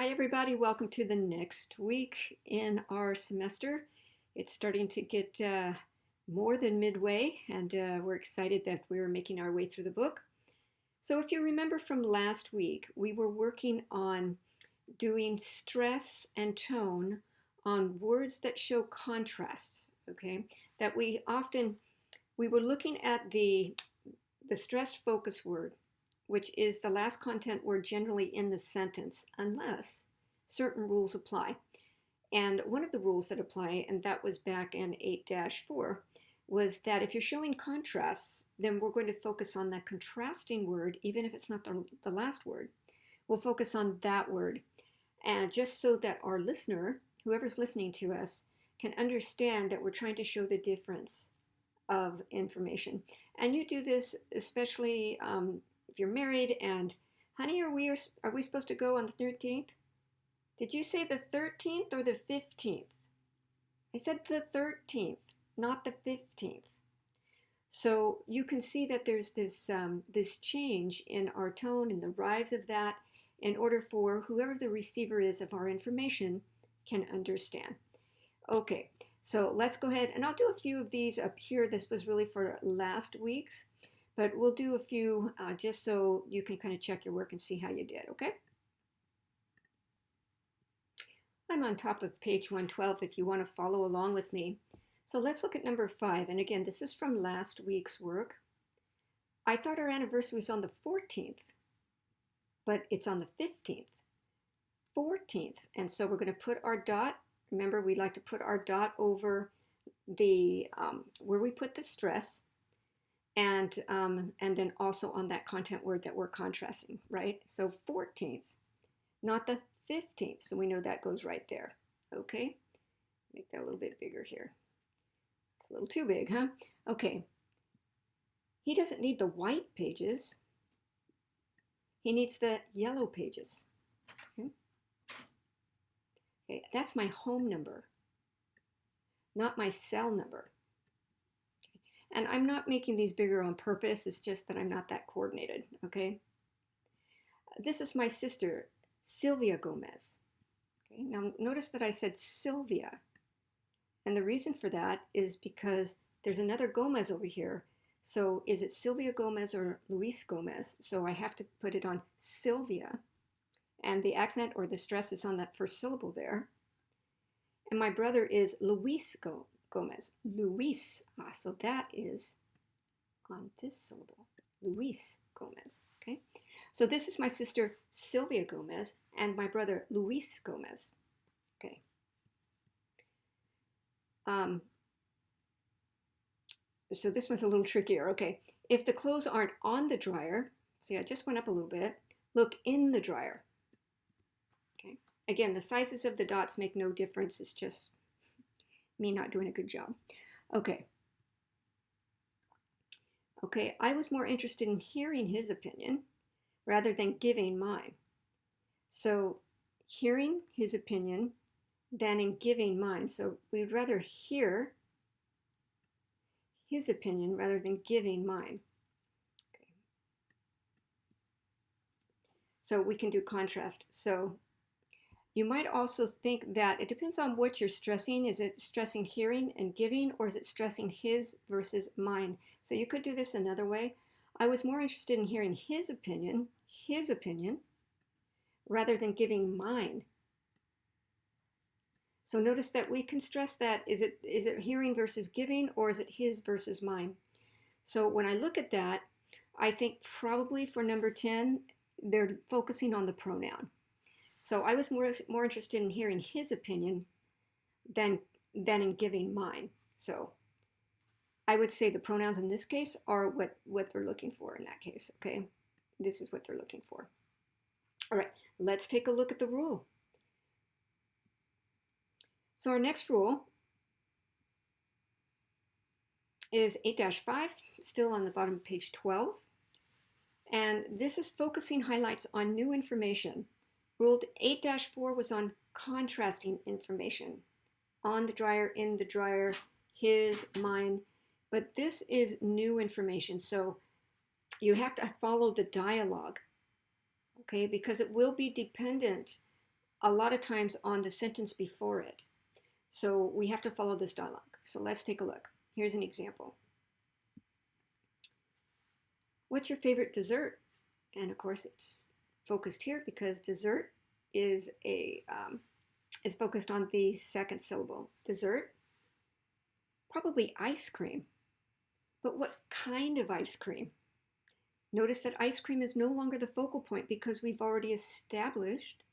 Hi everybody, welcome to the next week in our semester. It's starting to get more than midway and we're excited that we're making our way through the book. So if you remember from last week, we were working on doing stress and tone on words that show contrast, okay? That we were looking at the stressed focus word, which is the last content word generally in the sentence, unless certain rules apply. And one of the rules that apply, and that was back in 8-4, was that if you're showing contrasts, then we're going to focus on that contrasting word, even if it's not the last word. We'll focus on that word. And just so that our listener, whoever's listening to us, can understand that we're trying to show the difference of information. And you do this especially if you're married and, honey, are we supposed to go on the 13th? Did you say the 13th or the 15th? I said the 13th, not the 15th. So you can see that there's this change in our tone and the rise of that in order for whoever the receiver is of our information can understand. Okay, so let's go ahead and I'll do a few of these up here. This was really for last week's, but we'll do a few just so you can kind of check your work and see how you did, okay? I'm on top of page 112 if you want to follow along with me. So let's look at number 5. And again, this is from last week's work. I thought our anniversary was on the 14th, but it's on the 15th. 14th. And so we're going to put our dot. Remember, we like to put our dot over the where we put the stress, and then also on that content word that we're contrasting, right? So 14th, not the 15th. So we know that goes right there. Okay, make that a little bit bigger here. It's a little too big, huh? Okay. He doesn't need the white pages. He needs the yellow pages. Okay. Okay, that's my home number, not my cell number. Okay. And I'm not making these bigger on purpose. It's just that I'm not that coordinated, okay? This is my sister, Sylvia Gomez. Okay, now notice that I said Sylvia. And the reason for that is because there's another Gomez over here. So is it Sylvia Gomez or Luis Gomez? So I have to put it on Sylvia. And the accent or the stress is on that first syllable there. And my brother is Luis Gomez. Luis. So that is on this syllable. Luis Gomez. Okay. So this is my sister Sylvia Gomez and my brother Luis Gomez. Okay. So this one's a little trickier. Okay. If the clothes aren't on the dryer, see, I just went up a little bit. Look in the dryer. Okay. Again, the sizes of the dots make no difference. It's just me not doing a good job. Okay. Okay, I was more interested in hearing his opinion rather than giving mine. So hearing his opinion than in giving mine. So we'd rather hear his opinion rather than giving mine. Okay. So we can do contrast. So you might also think that it depends on what you're stressing. Is it stressing hearing and giving, or is it stressing his versus mine? So you could do this another way. I was more interested in hearing his opinion, rather than giving mine. So notice that we can stress that, is it hearing versus giving, or is it his versus mine? So when I look at that, I think probably for number 10, they're focusing on the pronoun. So I was more interested in hearing his opinion than in giving mine. So I would say the pronouns in this case are what they're looking for in that case, okay? This is what they're looking for. All right, let's take a look at the rule. So our next rule is 8-5, still on the bottom of page 12. And this is focusing highlights on new information. Rule 8-4 was on contrasting information. On the dryer, in the dryer, his, mine. But this is new information. So you have to follow the dialogue, okay? Because it will be dependent a lot of times on the sentence before it. So we have to follow this dialogue. So let's take a look. Here's an example. What's your favorite dessert? And of course it's focused here because dessert is focused on the second syllable. Dessert, probably ice cream. But what kind of ice cream? Notice that ice cream is no longer the focal point because we've already established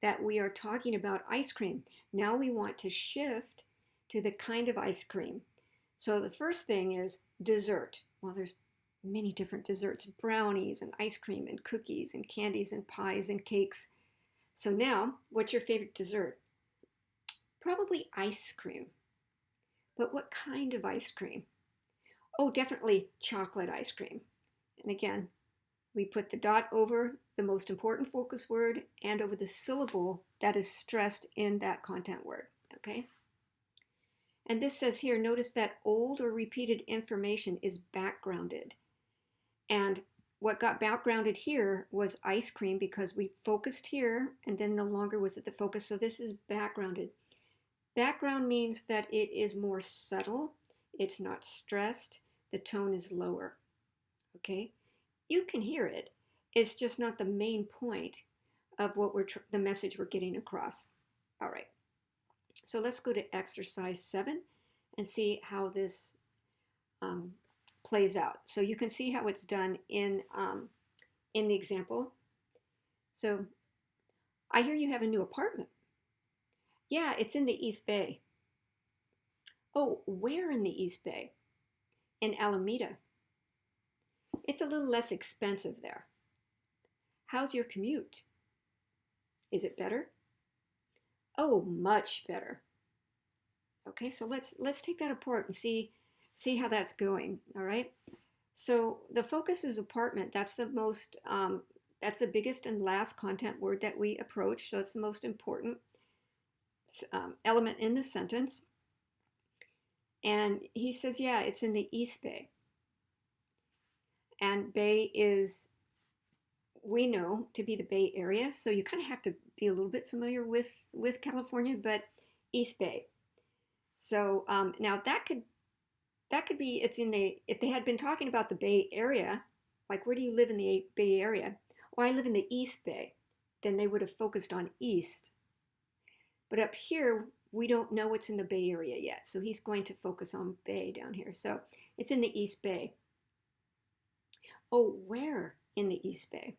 that we are talking about ice cream. Now we want to shift to the kind of ice cream. So the first thing is dessert. Well, there's many different desserts, brownies and ice cream and cookies and candies and pies and cakes. So now, what's your favorite dessert? Probably ice cream. But what kind of ice cream? Oh, definitely chocolate ice cream. And again, we put the dot over the most important focus word and over the syllable that is stressed in that content word, okay? And this says here, notice that old or repeated information is backgrounded. And what got backgrounded here was ice cream because we focused here and then no longer was it the focus. So this is backgrounded. Background means that it is more subtle. It's not stressed. The tone is lower, okay? You can hear it. It's just not the main point of what the message we're getting across. All right. So let's go to exercise 7 and see how this plays out. So you can see how it's done in the example. So I hear you have a new apartment. Yeah, it's in the East Bay. Oh, where in the East Bay? In Alameda. It's a little less expensive there. How's your commute? Is it better? Oh, much better. Okay, so let's take that apart and see how that's going. All right. So the focus is apartment. That's the most that's the biggest and last content word that we approach. So it's the most important element in the sentence. And he says, yeah, it's in the East Bay. And Bay is, we know, to be the Bay Area. So you kind of have to be a little bit familiar with California, but East Bay. So now that could be, it's in the, if they had been talking about the Bay Area, like where do you live in the Bay Area? Well, I live in the East Bay. Then they would have focused on East. But up here, we don't know what's in the Bay Area yet. So he's going to focus on Bay down here. So it's in the East Bay. Oh, where in the East Bay?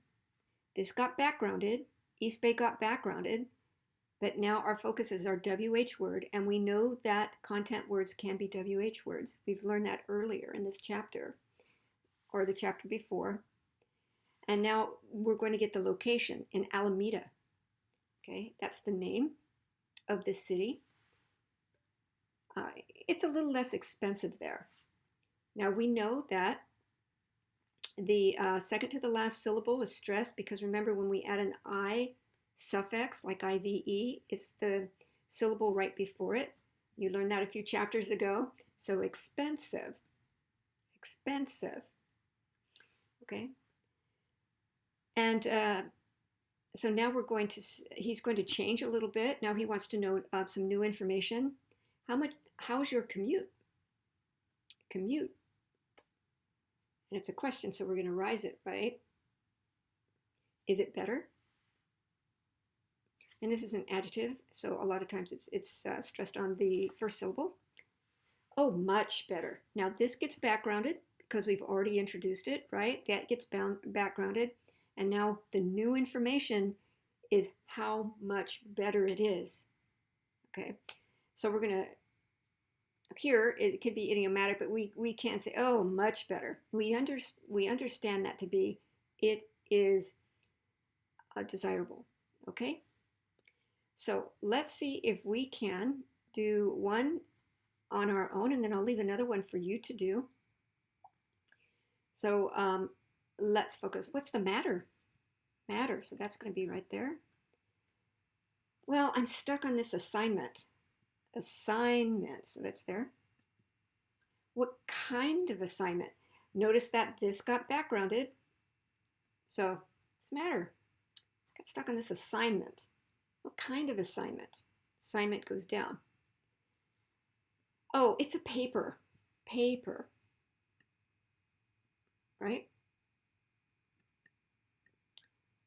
This got backgrounded. East Bay got backgrounded. But now our focus is our WH word, and we know that content words can be WH words. We've learned that earlier in this chapter, or the chapter before. And now we're going to get the location in Alameda. Okay, that's the name of the city. It's a little less expensive there. Now we know that the second to the last syllable is stressed because remember when we add an I suffix like IVE, it's the syllable right before it. You learned that a few chapters ago. So expensive, expensive. Okay. And so now he's going to change a little bit. Now he wants to know some new information. How's your commute? Commute. And it's a question, so we're going to rise it, right? Is it better? And this is an adjective, so a lot of times it's stressed on the first syllable. Oh, much better. Now this gets backgrounded because we've already introduced it, right? That gets backgrounded. And now the new information is how much better it is. Okay, so we're going to, here it could be idiomatic, but we can't say, oh, much better. We understand that to be, it is desirable. Okay, so let's see if we can do one on our own, and then I'll leave another one for you to do. So let's focus. What's the matter? Matter. So that's going to be right there. Well, I'm stuck on this assignment. Assignment. So that's there. What kind of assignment? Notice that this got backgrounded. So what's the matter? Got stuck on this assignment. What kind of assignment? Assignment goes down. Oh, it's a paper. Paper. Right?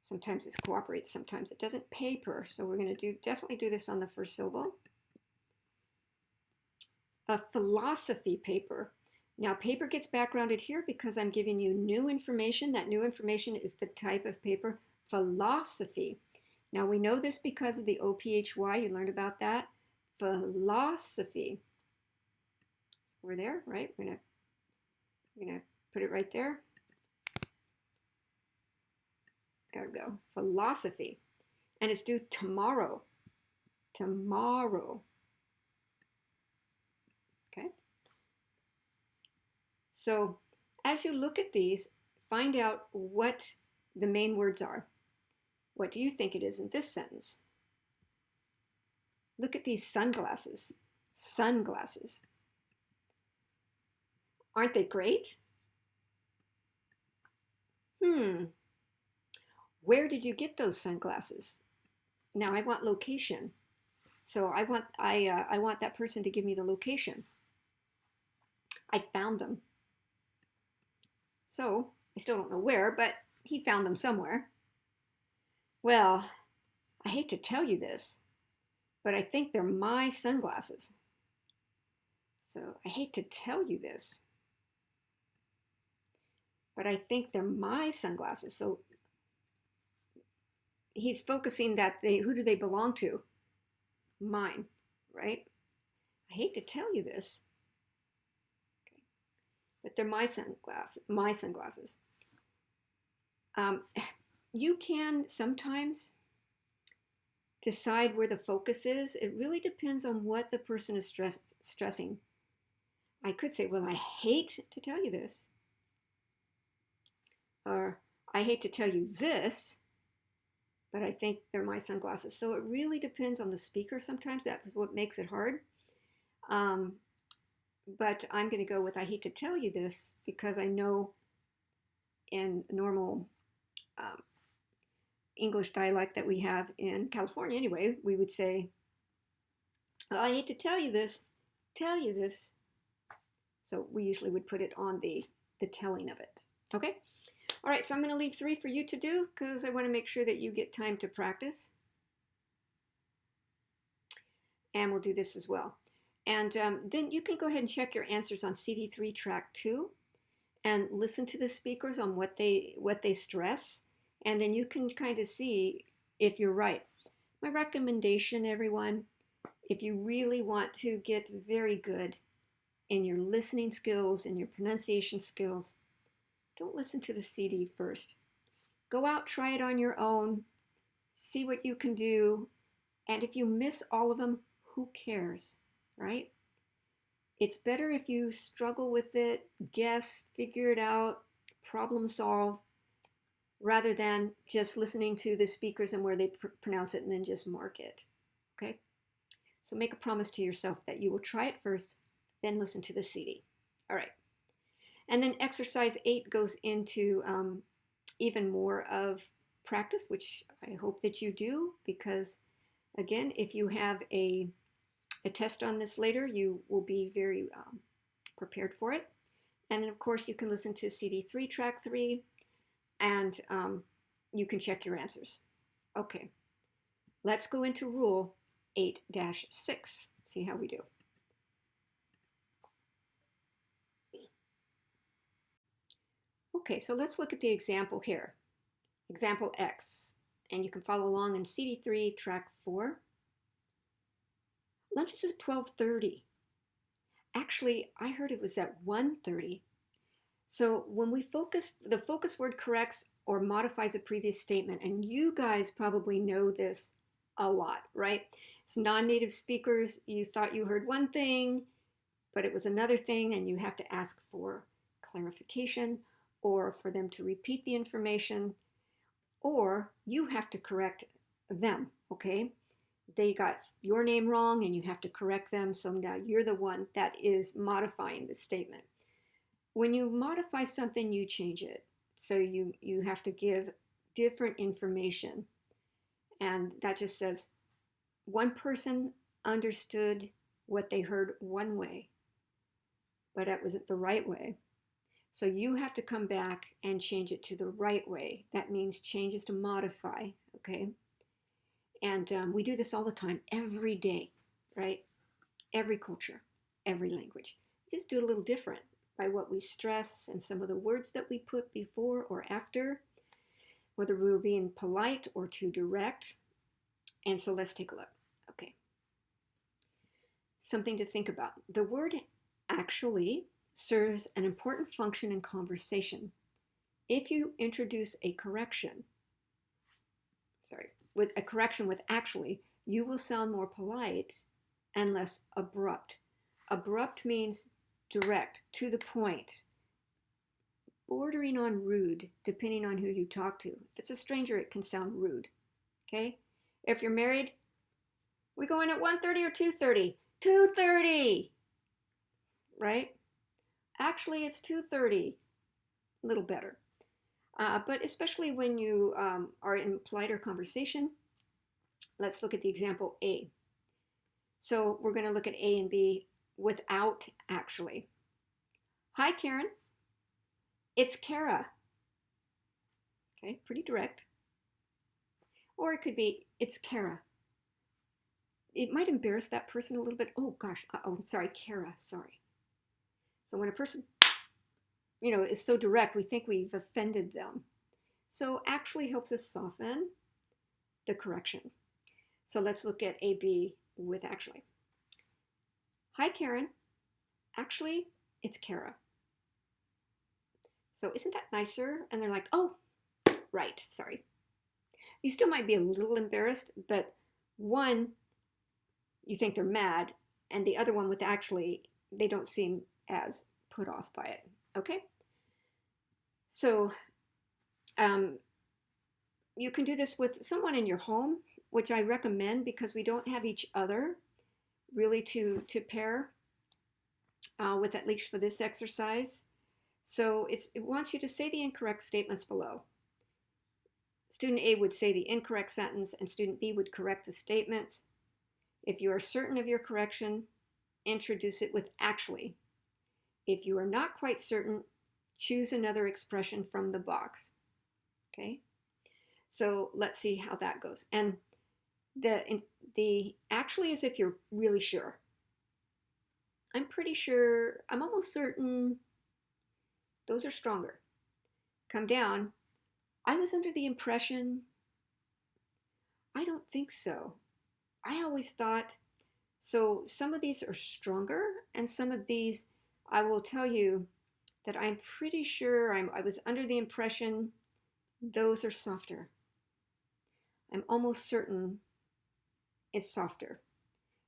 Sometimes this cooperates, sometimes it doesn't. Paper. So we're going to definitely do this on the first syllable. A philosophy paper. Now, paper gets backgrounded here because I'm giving you new information. That new information is the type of paper, philosophy. Now, we know this because of the OPHY. You learned about that. Philosophy. So we're there, right? We're gonna put it right there. There we go. Philosophy. And it's due tomorrow. Tomorrow. Okay? So as you look at these, find out what the main words are. What do you think it is in this sentence? Look at these sunglasses. Sunglasses. Aren't they great? Where did you get those sunglasses? Now I want location. So I want that person to give me the location. I found them. So I still don't know where, but he found them somewhere. Well, I hate to tell you this, but I think they're my sunglasses. So I hate to tell you this, but I think they're my sunglasses. So he's focusing that who do they belong to? Mine, right? I hate to tell you this, okay, but they're my sunglasses. My sunglasses. You can sometimes decide where the focus is. It really depends on what the person is stressing. I could say, well, I hate to tell you this. Or I hate to tell you this, but I think they're my sunglasses. So it really depends on the speaker sometimes. That's what makes it hard. But I'm going to go with I hate to tell you this because I know in normal English dialect that we have in California anyway, we would say, well, I hate to tell you this. So we usually would put it on the telling of it. Okay? All right, so I'm going to leave 3 for you to do because I want to make sure that you get time to practice. And we'll do this as well. And then you can go ahead and check your answers on CD3 track 2 and listen to the speakers on what they stress. And then you can kind of see if you're right. My recommendation, everyone, if you really want to get very good in your listening skills and your pronunciation skills, don't listen to the CD first. Go out, try it on your own, see what you can do. And if you miss all of them, who cares, right? It's better if you struggle with it, guess, figure it out, problem solve, rather than just listening to the speakers and where they pronounce it and then just mark it, okay? So make a promise to yourself that you will try it first, then listen to the CD. All right. And then exercise 8 goes into even more of practice, which I hope that you do, because again, if you have a test on this later, you will be very prepared for it. And then of course you can listen to CD3 track 3 and you can check your answers. Okay, let's go into rule 8-6, see how we do. Okay, so let's look at the example here. Example X, and you can follow along in CD3 track 4. Lunch is at 12:30. Actually, I heard it was at 1:30. So when we focus, the focus word corrects or modifies a previous statement, and you guys probably know this a lot, right? As non-native speakers, you thought you heard one thing, but it was another thing, and you have to ask for clarification or for them to repeat the information, or you have to correct them, okay? They got your name wrong and you have to correct them, so now you're the one that is modifying the statement. When you modify something, you change it. So you have to give different information. And that just says one person understood what they heard one way, but it wasn't the right way. So you have to come back and change it to the right way. That means change is to modify, okay? And we do this all the time, every day, right? Every culture, every language. Just do it a little different by what we stress and some of the words that we put before or after, whether we were being polite or too direct. And so let's take a look. Okay. Something to think about. The word actually serves an important function in conversation. If you introduce a correction, with a correction with actually, you will sound more polite and less abrupt. Abrupt means direct, to the point, bordering on rude, depending on who you talk to. If it's a stranger, it can sound rude, okay? If you're married, we go in at 1:30 or 2:30? 2:30, right? Actually, it's 2:30, a little better. But especially when you are in politer conversation, let's look at the example A. So we're going to look at A and B without actually. Hi, Karen. It's Kara. Okay, pretty direct. Or it could be, it's Kara. It might embarrass that person a little bit. Oh, gosh. Oh, sorry, Kara. Sorry. So when a person, is so direct, we think we've offended them. So actually helps us soften the correction. So let's look at AB with actually. Hi, Karen. Actually, it's Kara. So isn't that nicer? And they're like, oh, right, sorry. You still might be a little embarrassed, but one, you think they're mad, and the other one with actually, they don't seem as put off by it, okay? So you can do this with someone in your home, which I recommend because we don't have each other really to pair with, at least for this exercise. So it wants you to say the incorrect statements below. Student A would say the incorrect sentence and student B would correct the statements. If you are certain of your correction, introduce it with actually. If you are not quite certain, choose another expression from the box. Okay? So let's see how that goes. And the actually is if you're really sure. I'm pretty sure, I'm almost certain. Those are stronger. Come down. I was under the impression. I don't think so. I always thought. So some of these are stronger, and some of these, I will tell you that I'm pretty sure I was under the impression those are softer. I'm almost certain is softer,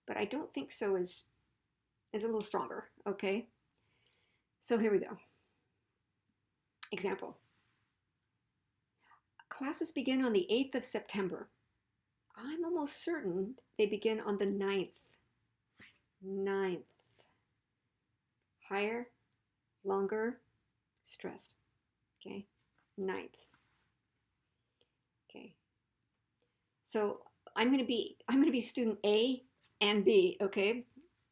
but I don't think so is a little stronger, okay? So here we go. Example. Classes begin on the 8th of September. I'm almost certain they begin on the 9th. 9th. Higher, longer, stressed. Okay, 9th. Okay. So I'm gonna be student A and B, okay?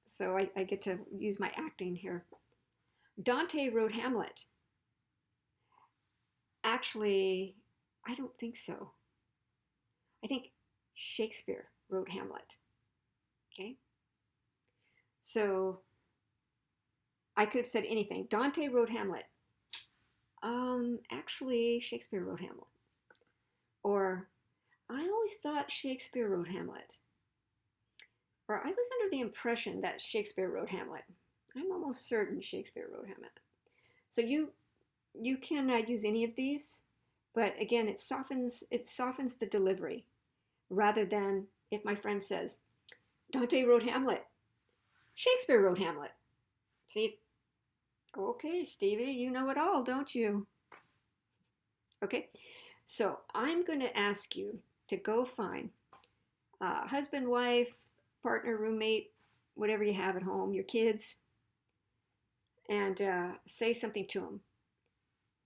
So I get to use my acting here. Dante wrote Hamlet. Actually, I don't think so. I think Shakespeare wrote Hamlet. Okay? So I could have said anything. Dante wrote Hamlet. Actually, Shakespeare wrote Hamlet. Or I always thought Shakespeare wrote Hamlet. Or I was under the impression that Shakespeare wrote Hamlet. I'm almost certain Shakespeare wrote Hamlet. So you can use any of these, but again, it softens the delivery, rather than if my friend says, Dante wrote Hamlet, Shakespeare wrote Hamlet. See, okay, Stevie, you know it all, don't you? Okay, so I'm going to ask you to go find husband, wife, partner, roommate, whatever you have at home, your kids, and say something to them.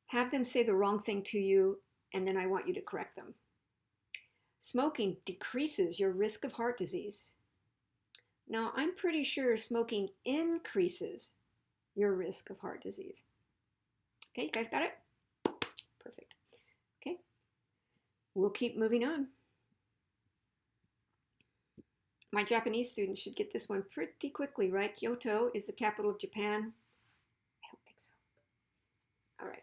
Have them say the wrong thing to you, and then I want you to correct them. Smoking decreases your risk of heart disease. Now, I'm pretty sure smoking increases your risk of heart disease. Okay, you guys got it? Perfect. Okay, we'll keep moving on. My Japanese students should get this one pretty quickly, right? Kyoto is the capital of Japan. I don't think so. All right.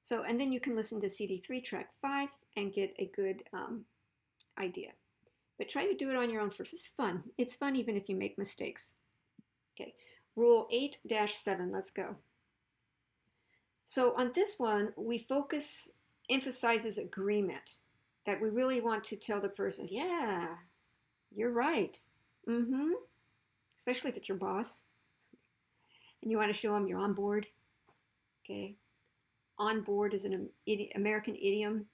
So, and then you can listen to CD3 track 5 and get a good idea. But try to do it on your own first. It's fun. It's fun even if you make mistakes. Okay, rule 8-7, let's go. So on this one, we emphasizes agreement, that we really want to tell the person, yeah, you're right. Mm-hmm. Especially if it's your boss. And you want to show them you're on board. Okay. On board is an American idiom.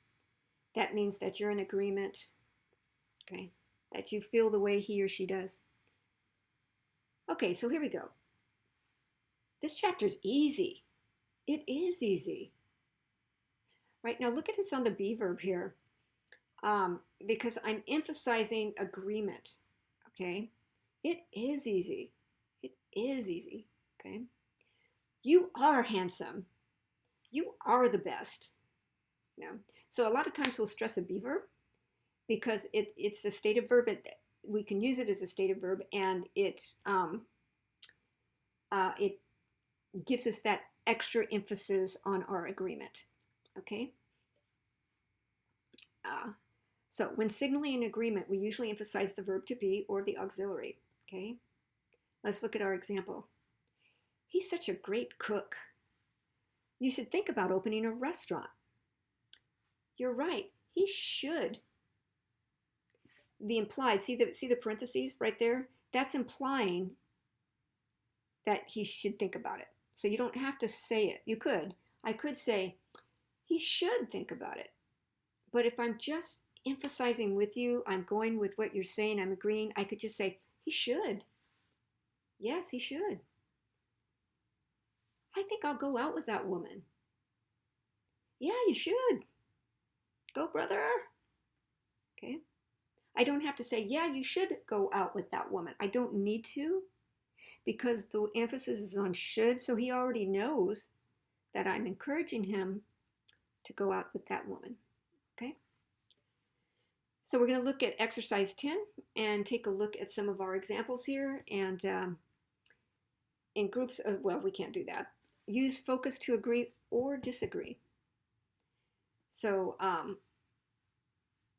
That means that you're in agreement. Okay. That you feel the way he or she does. Okay, so here we go. This chapter is easy. It is easy. Right, now look at this on the be verb here. Because I'm emphasizing agreement. Okay. It is easy. It is easy. Okay. You are handsome. You are the best. Yeah. So a lot of times we'll stress a be verb because it's a stative verb. We can use it as a stative verb, and it gives us that extra emphasis on our agreement. Okay. So when signaling an agreement, we usually emphasize the verb to be or the auxiliary. Okay. Let's look at our example. He's such a great cook. You should think about opening a restaurant. You're right. He should. The implied, see the parentheses right there? That's implying that he should think about it. So you don't have to say it. You could. I could say, he should think about it. But if I'm just emphasizing with you, I'm going with what you're saying, I'm agreeing, I could just say, he should. Yes, he should. I think I'll go out with that woman. Yeah, you should. Go, brother. Okay. I don't have to say, yeah, you should go out with that woman. I don't need to, because the emphasis is on should, so he already knows that I'm encouraging him to go out with that woman. Okay. So we're going to look at exercise 10 and take a look at some of our examples here. And in groups of, well, we can't do that. Use focus to agree or disagree. So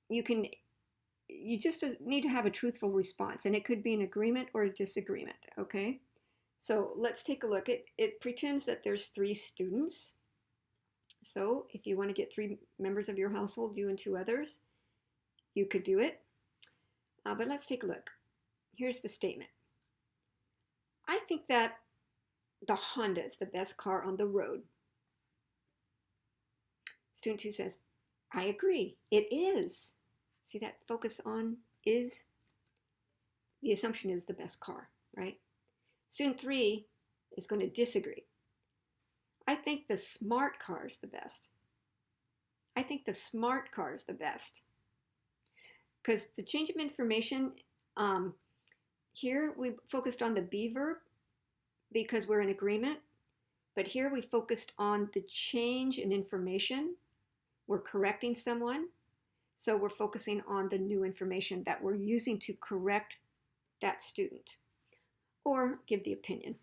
you just need to have a truthful response, and it could be an agreement or a disagreement, okay? So let's take a look. It pretends that there's 3 students. So if you want to get 3 members of your household, you and 2 others, you could do it. But let's take a look. Here's the statement. I think that the Honda is the best car on the road. Student 2 says, I agree, it is. See that focus on is? The assumption is the best car, right? Student 3 is going to disagree. I think the smart car is the best. I think the smart car is the best. Because the change of information, here we focused on the be verb because we're in agreement. But here we focused on the change in information. We're correcting someone. So we're focusing on the new information that we're using to correct that student or give the opinion.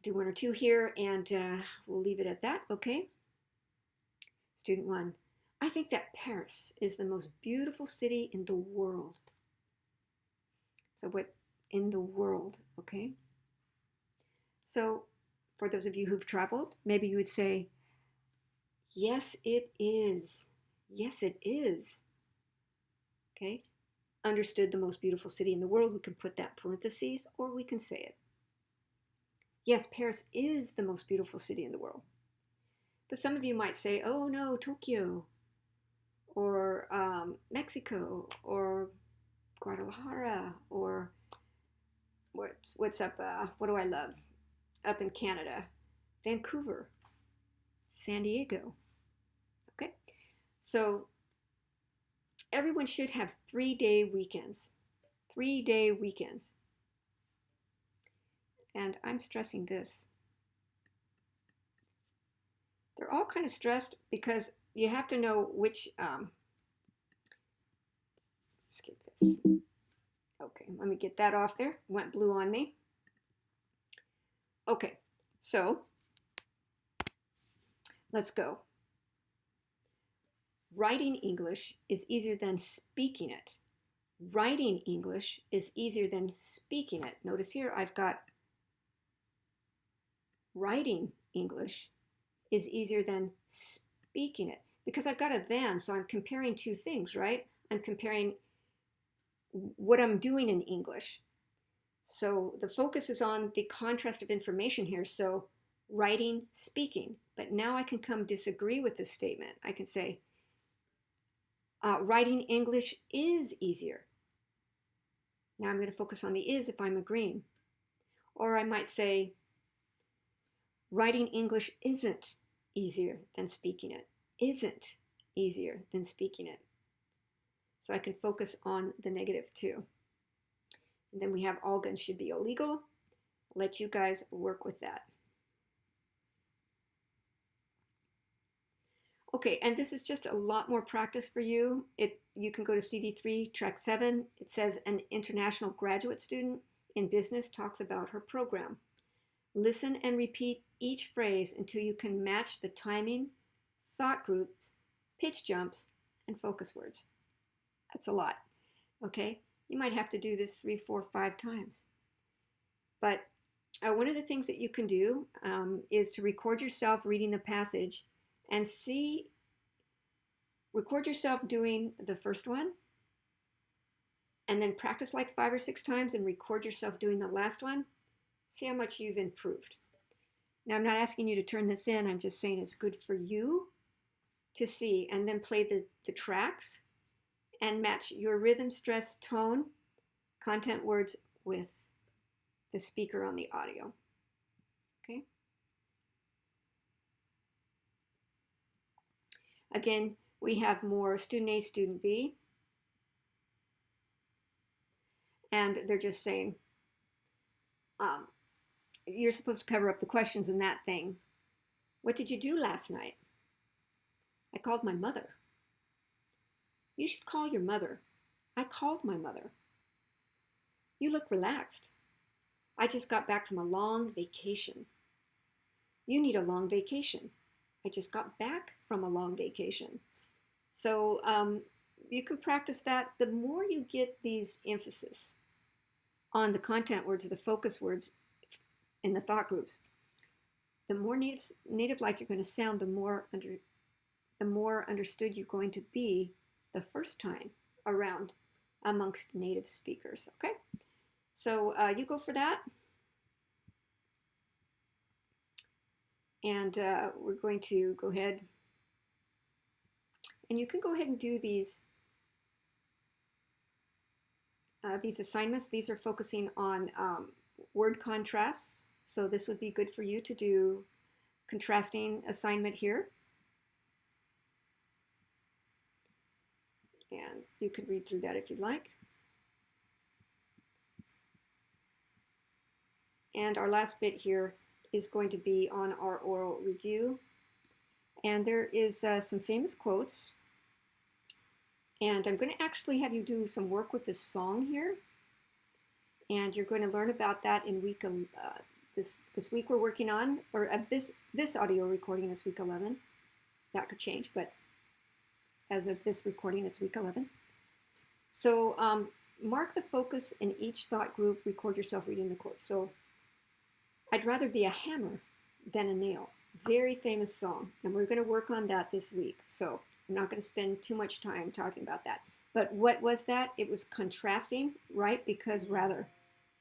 Do 1 or 2 here, and we'll leave it at that, okay? Student 1, I think that Paris is the most beautiful city in the world. So what in the world, okay? So for those of you who've traveled, maybe you would say, yes, it is. Yes, it is. Okay. Understood, the most beautiful city in the world. We can put that parentheses, or we can say it. Yes, Paris is the most beautiful city in the world. But some of you might say, oh no, Tokyo, or Mexico, or Guadalajara, or what's up, what do I love? Up in Canada, Vancouver, San Diego. Okay, so Everyone should have 3-day weekends. 3-day weekends. And I'm stressing this. They're all kind of stressed because you have to know which, skip this. Okay, let me get that off there. Went blue on me. Okay, so let's go. Writing English is easier than speaking it. Writing English is easier than speaking it. Notice here I've got writing English is easier than speaking it because I've got a than, so I'm comparing two things, right? I'm comparing what I'm doing in English. So the focus is on the contrast of information here. So writing, speaking. But now I can come disagree with this statement. I can say, writing English is easier. Now I'm going to focus on the is if I'm agreeing. Or I might say, writing English isn't easier than speaking it. Isn't easier than speaking it. So I can focus on the negative too. And then we have all guns should be illegal. I'll let you guys work with that. Okay, and this is just a lot more practice for you. You can go to CD3, track 7. It says an international graduate student in business talks about her program. Listen and repeat each phrase until you can match the timing, thought groups, pitch jumps, and focus words. That's a lot, okay? You might have to do this 3, 4, 5 times. But one of the things that you can do is to record yourself reading the passage and record yourself doing the first one, and then practice like 5 or 6 times and record yourself doing the last one. See how much you've improved. Now, I'm not asking you to turn this in. I'm just saying it's good for you to see, and then play the tracks and match your rhythm, stress, tone, content, words with the speaker on the audio. Okay? Again, we have more student A, student B. And they're just saying, you're supposed to cover up the questions in that thing. What did you do last night? I called my mother. You should call your mother. I called my mother. You look relaxed. I just got back from a long vacation. You need a long vacation. I just got back from a long vacation. So you can practice that. The more you get these emphasis on the content words or the focus words in the thought groups, the more native-like you're going to sound, the more understood you're going to be the first time around amongst native speakers. Okay, so you go for that, and we're going to go ahead, and you can go ahead and do these assignments. These are focusing on word contrasts, so this would be good for you to do contrasting assignment here. And you could read through that if you'd like. And our last bit here is going to be on our oral review. And there is some famous quotes. And I'm going to actually have you do some work with this song here. And you're going to learn about that in week this week we're working on, or this audio recording is week 11. That could change, but as of this recording, it's week 11. So mark the focus in each thought group, record yourself reading the quote. So I'd rather be a hammer than a nail. Very famous song, and we're going to work on that this week. So I'm not going to spend too much time talking about that. But what was that? It was contrasting, right? Because rather.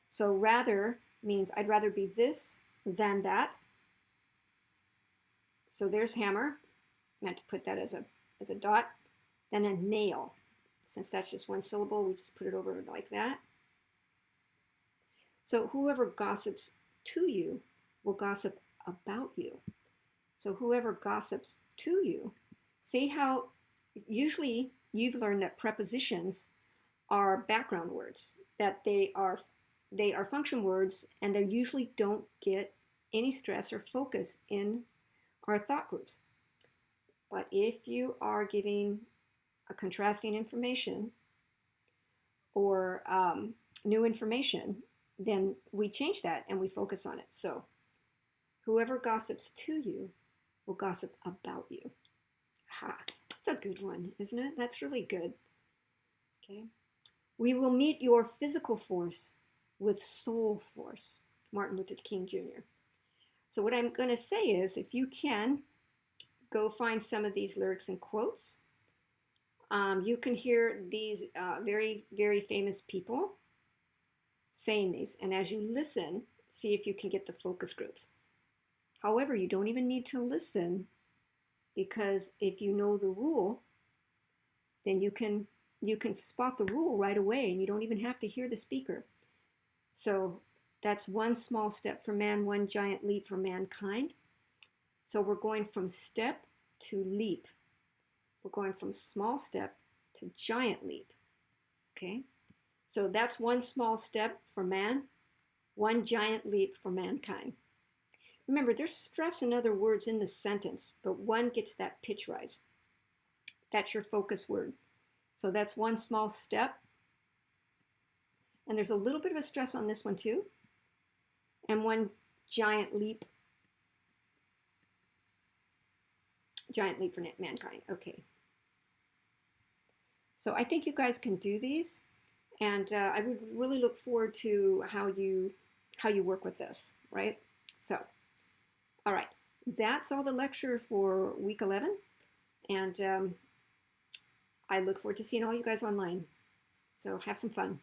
So rather means I'd rather be this than that. So there's hammer. I meant to put that as a dot. Then a nail. Since that's just one syllable, we just put it over like that. So whoever gossips to you will gossip about you. So whoever gossips to you, see how usually you've learned that prepositions are background words, that they are function words, and they usually don't get any stress or focus in our thought groups. But if you are giving a contrasting information or new information, then we change that and we focus on it. So whoever gossips to you will gossip about you. Ha, that's a good one, isn't it? That's really good. Okay. We will meet your physical force with soul force. Martin Luther King Jr. So what I'm going to say is, if you can, go find some of these lyrics and quotes. You can hear these very, very famous people saying these. And as you listen, see if you can get the focus groups. However, you don't even need to listen, because if you know the rule, then you can spot the rule right away, and you don't even have to hear the speaker. So that's one small step for man, one giant leap for mankind. So we're going from step to leap. We're going from small step to giant leap. Okay? So that's one small step for man, one giant leap for mankind. Remember, there's stress in other words in the sentence, but one gets that pitch rise. That's your focus word. So that's one small step. And there's a little bit of a stress on this one too. And one giant leap. Giant leap for mankind. Okay. So I think you guys can do these. And I would really look forward to how you work with this, right? So, all right. That's all the lecture for week 11. And I look forward to seeing all you guys online. So have some fun.